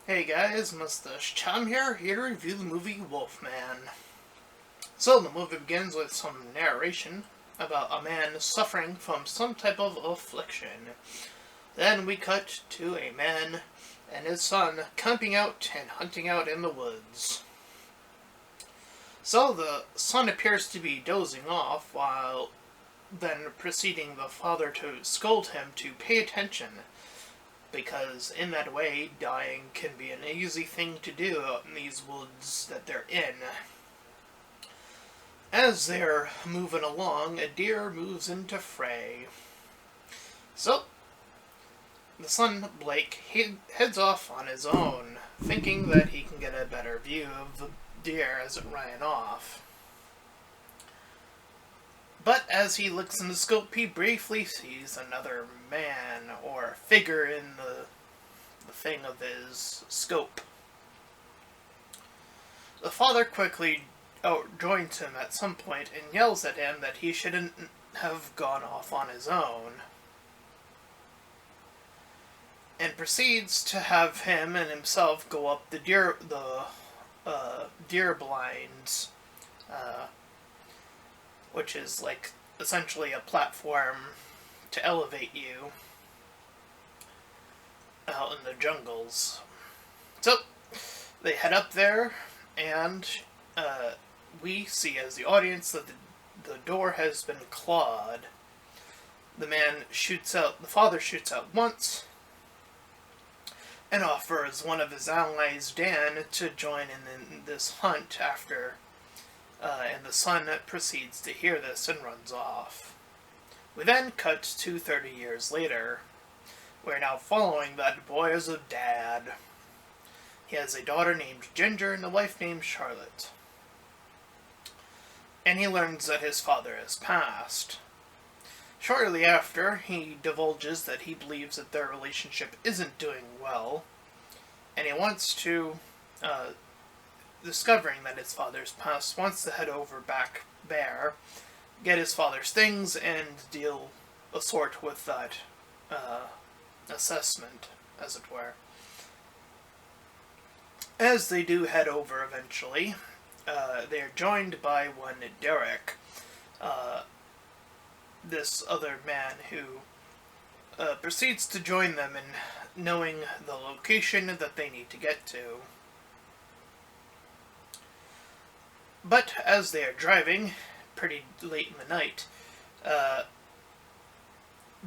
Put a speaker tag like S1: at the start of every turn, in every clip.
S1: Hey guys, Mustached here to review the movie Wolfman. So the movie begins with some narration about a man suffering from some type of affliction. Then we cut to a man and his son camping out and hunting out in the woods. So the son appears to be dozing off while then proceeding the father to scold him to pay attention, because in that way, dying can be an easy thing to do out in these woods that they're in. As they're moving along, a deer moves into fray. So, the son, Blake, heads off on his own, thinking that he can get a better view of the deer as it ran off. But as he looks in the scope, he briefly sees another man or figure in the thing of his scope. The father quickly joins him at some point and yells at him that he shouldn't have gone off on his own, and proceeds to have him and himself go up the deer blinds, which is like essentially a platform to elevate you out in the jungles. So they head up there, and we see as the audience that the door has been clawed. The father shoots out once and offers one of his allies, Dan, to join in this hunt after. And the son proceeds to hear this and runs off. We then cut to 30 years later. We're now following that boy as a dad. He has a daughter named Ginger and a wife named Charlotte. And he learns that his father has passed. Shortly after, he divulges that he believes that their relationship isn't doing well, and he wants to, discovering that his father's passed, wants to head over back there, get his father's things, and deal a sort with that assessment, as it were. As they do head over eventually, they are joined by one Derek, this other man who proceeds to join them in knowing the location that they need to get to. But as they are driving, pretty late in the night, the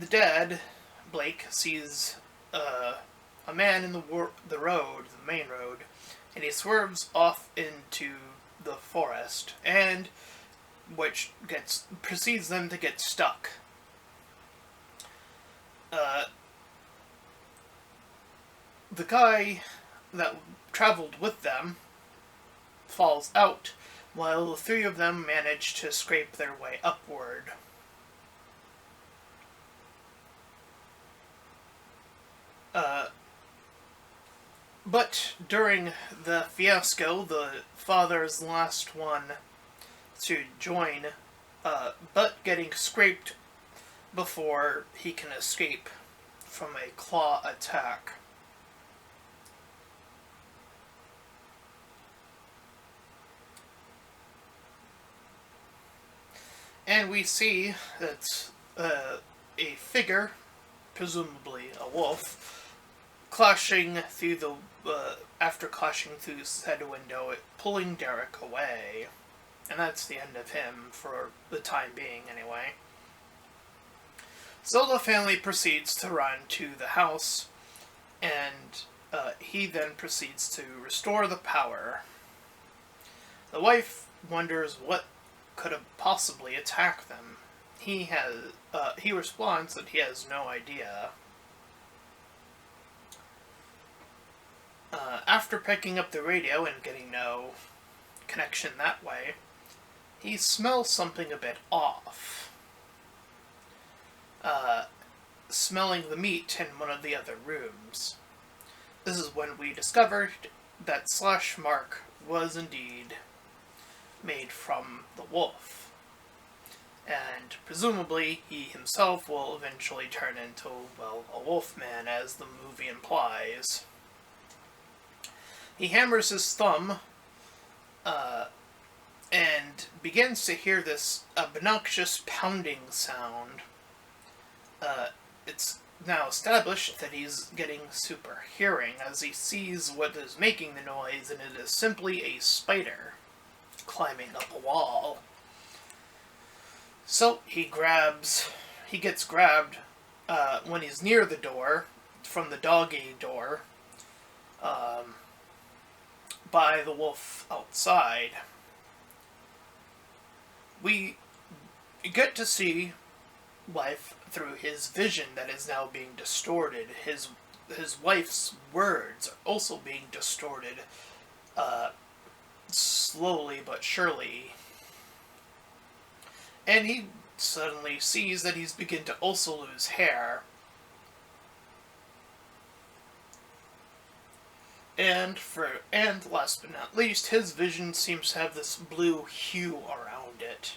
S1: dad, Blake, sees a man in the main road, and he swerves off into the forest, and which proceeds them to get stuck. The guy that traveled with them falls out, while the three of them manage to scrape their way upward. But during the fiasco, the father's last one to join, but getting scraped before he can escape from a claw attack. And we see that a figure, presumably a wolf, after clashing through said window, pulling Derek away. And that's the end of him, for the time being anyway. So the family proceeds to run to the house, and he then proceeds to restore the power. The wife wonders what could have possibly attacked them. He responds that he has no idea. After picking up the radio and getting no connection that way, he smells something a bit off. Smelling the meat in one of the other rooms. This is when we discovered that slash mark was indeed made from the wolf. And presumably he himself will eventually turn into, well, a Wolfman, as the movie implies. He hammers his thumb and begins to hear this obnoxious pounding sound. It's now established that he's getting super hearing as he sees what is making the noise, and it is simply a spider climbing up a wall. So he gets grabbed when he's near the door, from the doggy door, by the wolf outside. We get to see life through his vision that is now being distorted. His wife's words are also being distorted, slowly but surely. And he suddenly sees that he's begun to also lose hair. And last but not least, his vision seems to have this blue hue around it.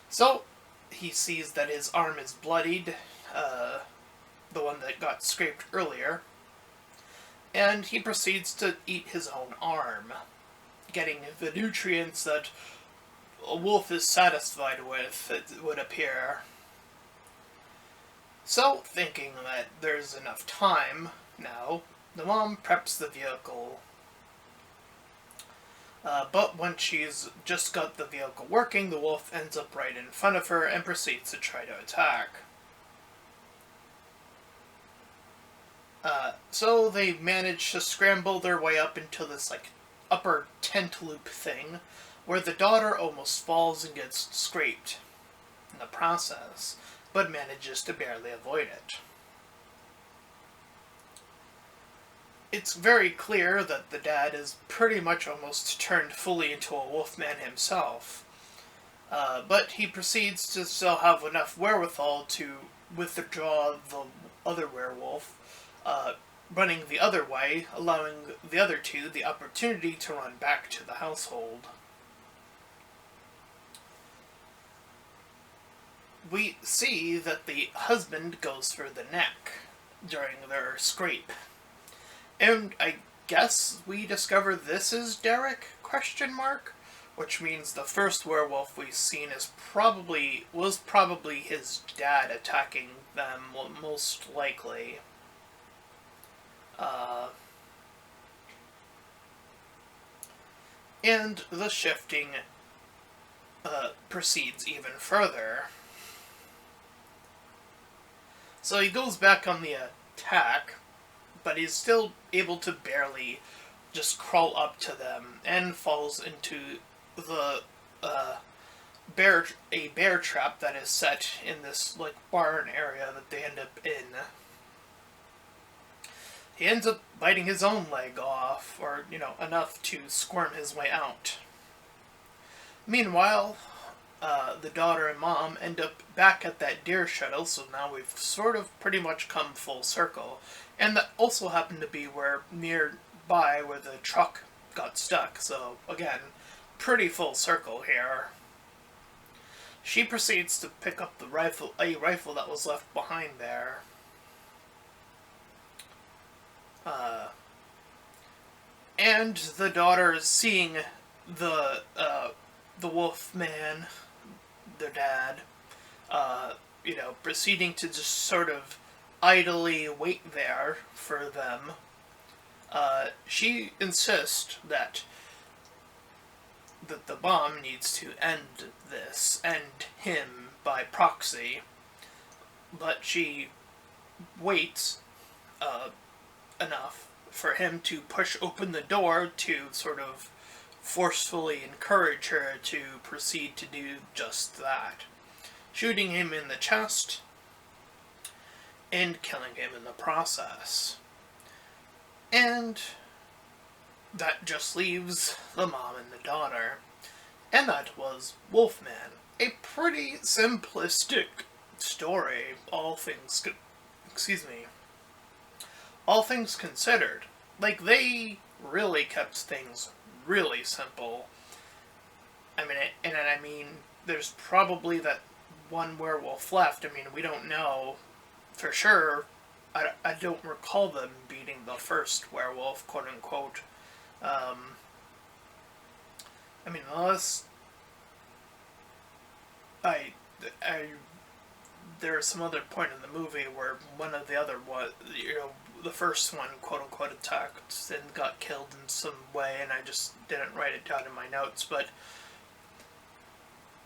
S1: So, he sees that his arm is bloodied, the one that got scraped earlier, and he proceeds to eat his own arm, getting the nutrients that a wolf is satisfied with, it would appear. So, thinking that there's enough time now, the mom preps the vehicle. But when she's just got the vehicle working, the wolf ends up right in front of her and proceeds to try to attack. So they manage to scramble their way up into this upper tent loop thing, where the daughter almost falls and gets scraped in the process, but manages to barely avoid it. It's very clear that the dad is pretty much almost turned fully into a wolfman himself. But he proceeds to still have enough wherewithal to withdraw the other werewolf, running the other way, allowing the other two the opportunity to run back to the household. We see that the husband goes for the neck during their scrape. And I guess we discover this is Derek, ? Which means the first werewolf we've seen was probably his dad attacking them, most likely. And the shifting proceeds even further. So he goes back on the attack, but he's still able to barely just crawl up to them and falls into the bear trap that is set in this barn area that they end up in. He ends up biting his own leg off, or enough to squirm his way out. Meanwhile, the daughter and mom end up back at that deer shuttle, so now we've sort of pretty much come full circle. And that also happened to be nearby where the truck got stuck, so again, pretty full circle here. She proceeds to pick up a rifle that was left behind there. And the daughter is seeing the wolf man, their dad, proceeding to just sort of idly wait there for them. She insists that the bomb needs to end him by proxy, but she waits enough for him to push open the door to sort of forcefully encourage her to proceed to do just that, shooting him in the chest and killing him in the process. And that just leaves the mom and the daughter. And that was Wolfman. A pretty simplistic story, all things considered. They really kept things really simple. I mean, there's probably that one werewolf left. We don't know for sure. I don't recall them beating the first werewolf, quote unquote. Um, I mean, unless I, I, there's some other point in the movie where one of the other one, the first one, quote unquote, attacked and got killed in some way, and I just didn't write it down in my notes, but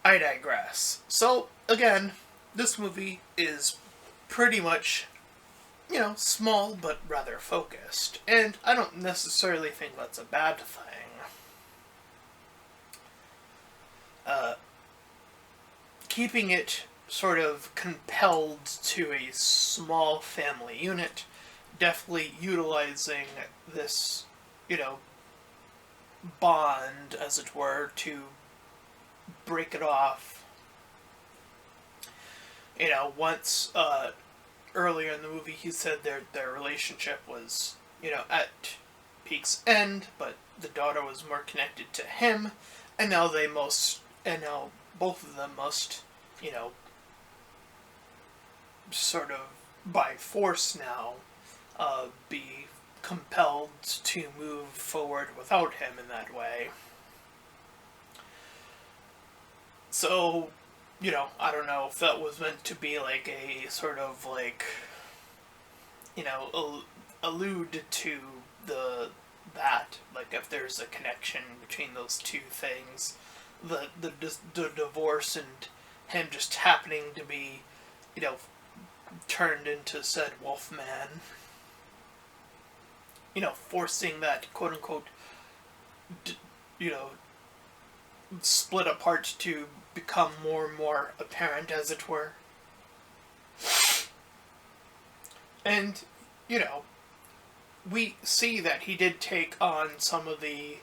S1: I digress. So, again, this movie is pretty much, small but rather focused, and I don't necessarily think that's a bad thing. Uh, Keeping it sort of compelled to a small family unit, definitely utilizing this, you know, bond, as it were, to break it off. Once earlier in the movie, he said their relationship was, at peak's end, but the daughter was more connected to him, and now both of them must, you know, sort of by force now, be compelled to move forward without him in that way. So, I don't know if that was meant to be like a sort of like, allude to that, like if there's a connection between those two things, the divorce and him just happening to be, you know, turned into said Wolfman, forcing that quote unquote, d- you know, split apart to become more and more apparent, as it were. And, we see that he did take on some of the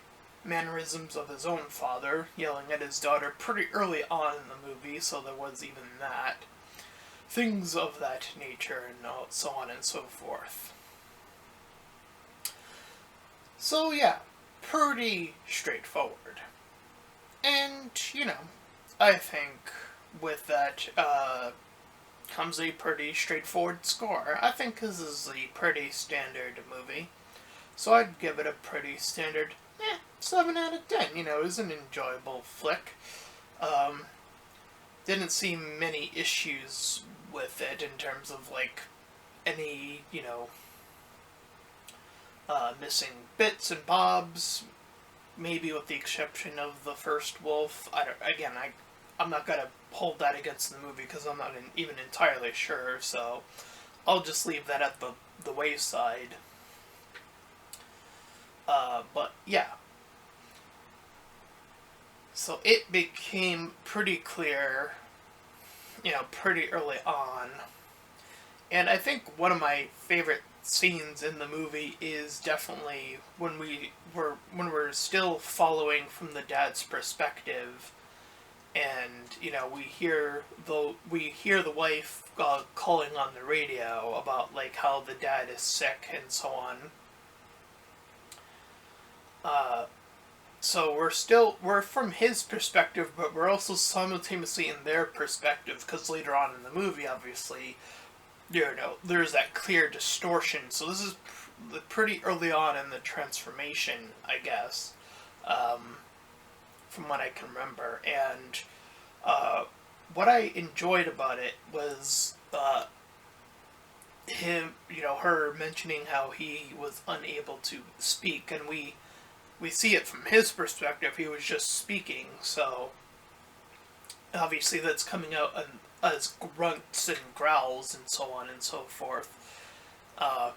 S1: mannerisms of his own father, yelling at his daughter pretty early on in the movie, so there was even that. Things of that nature, and so on and so forth. So, yeah, pretty straightforward. And, I think with that comes a pretty straightforward score. I think this is a pretty standard movie. So I'd give it a pretty standard 7 out of 10. It was an enjoyable flick. Didn't see many issues with it in terms of, like, any, missing bits and bobs. Maybe with the exception of the first wolf. I'm not gonna hold that against the movie because I'm not even entirely sure. So I'll just leave that at the wayside. But yeah. So it became pretty clear, pretty early on. And I think one of my favorite scenes in the movie is definitely when we're still following from the dad's perspective, and we hear the wife calling on the radio about like how the dad is sick and so on. So we're from his perspective, but we're also simultaneously in their perspective because later on in the movie, obviously, there's that clear distortion. So this is pretty early on in the transformation, I guess, from what I can remember. And what I enjoyed about it was her mentioning how he was unable to speak, and we see it from his perspective. He was just speaking, so obviously that's coming out as grunts and growls and so on and so forth. Uh,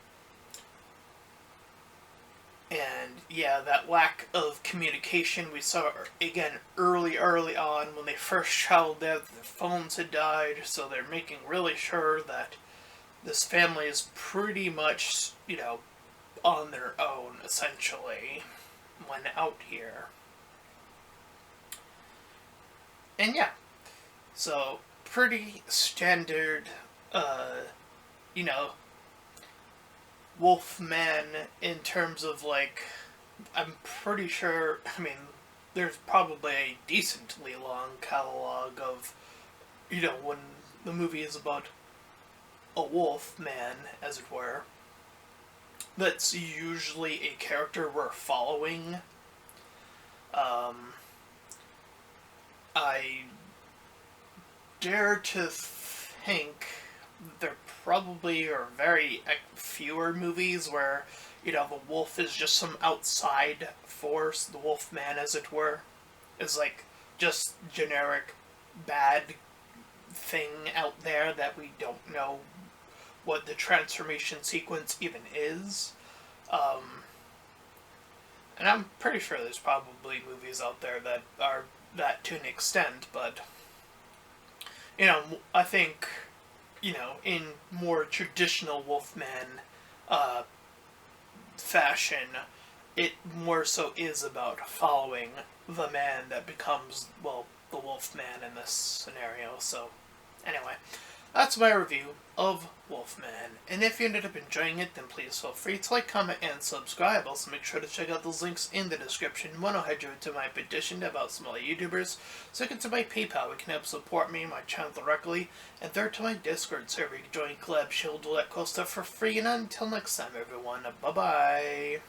S1: and yeah, that lack of communication we saw again early on when they first traveled there. The phones had died, so they're making really sure that this family is pretty much, on their own, essentially, when out here. And yeah, so pretty standard, you know, Wolfman in terms of like, I'm pretty sure, there's probably a decently long catalog of, when the movie is about a wolf man, as it were, that's usually a character we're following. Um, I dare to think there probably are very fewer movies where, the wolf is just some outside force, the wolf man, as it were, is like just generic bad thing out there that we don't know what the transformation sequence even is. Um, and I'm pretty sure there's probably movies out there that are that to an extent, but I think, in more traditional Wolfman uh, fashion, it more so is about following the man that becomes, well, the Wolfman in this scenario. So, anyway, that's my review of Wolfman. And if you ended up enjoying it, then please feel free to like, comment, and subscribe. Also, make sure to check out those links in the description. One will head you to my petition about smaller YouTubers. Second, to my PayPal, where you can help support me and my channel directly. And third, to my Discord server, you can join Collab Shield, all that cool stuff for free. And until next time, everyone, bye-bye.